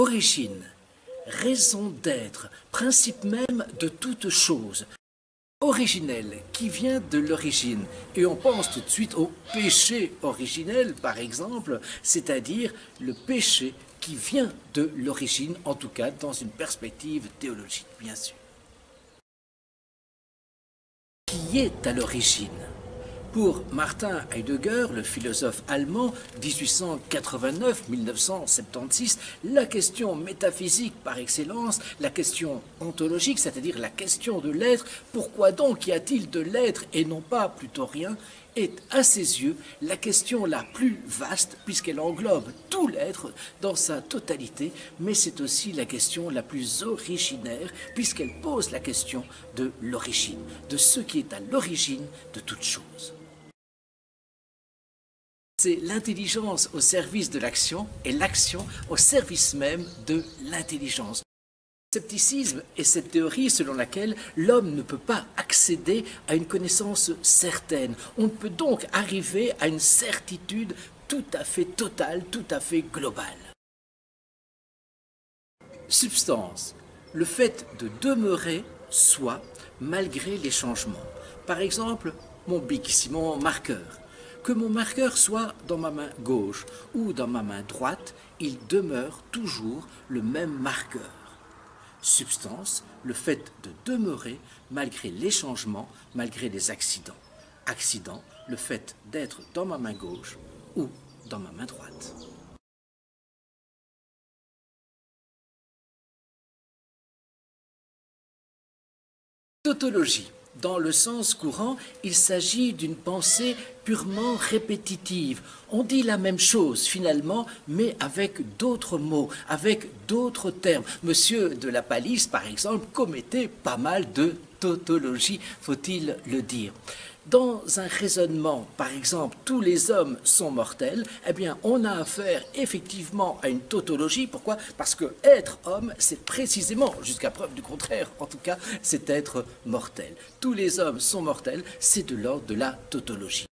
Origine, raison d'être, principe même de toute chose. Originel, qui vient de l'origine. Et on pense tout de suite au péché originel, par exemple, c'est-à-dire le péché qui vient de l'origine, en tout cas dans une perspective théologique, bien sûr. Qui est à l'origine? Pour Martin Heidegger, le philosophe allemand, 1889-1976, la question métaphysique par excellence, la question ontologique, c'est-à-dire la question de l'être, pourquoi donc y a-t-il de l'être et non pas plutôt rien, est à ses yeux la question la plus vaste puisqu'elle englobe tout l'être dans sa totalité, mais c'est aussi la question la plus originaire puisqu'elle pose la question de l'origine, de ce qui est à l'origine de toute chose. C'est l'intelligence au service de l'action et l'action au service même de l'intelligence. Le scepticisme est cette théorie selon laquelle l'homme ne peut pas accéder à une connaissance certaine. On ne peut donc arriver à une certitude tout à fait totale, tout à fait globale. Substance, le fait de demeurer soi malgré les changements. Par exemple, mon bic, ici mon marqueur. Que mon marqueur soit dans ma main gauche ou dans ma main droite, il demeure toujours le même marqueur. Substance, le fait de demeurer malgré les changements, malgré les accidents. Accident, le fait d'être dans ma main gauche ou dans ma main droite. Tautologie. Dans le sens courant, il s'agit d'une pensée purement répétitive. On dit la même chose finalement, mais avec d'autres mots, avec d'autres termes. Monsieur de la Palisse, par exemple, commettait pas mal de tautologie, faut-il le dire. Dans un raisonnement, par exemple, tous les hommes sont mortels, eh bien, on a affaire effectivement à une tautologie. Pourquoi? Parce que être homme, c'est précisément, jusqu'à preuve du contraire, en tout cas, c'est être mortel. Tous les hommes sont mortels, c'est de l'ordre de la tautologie.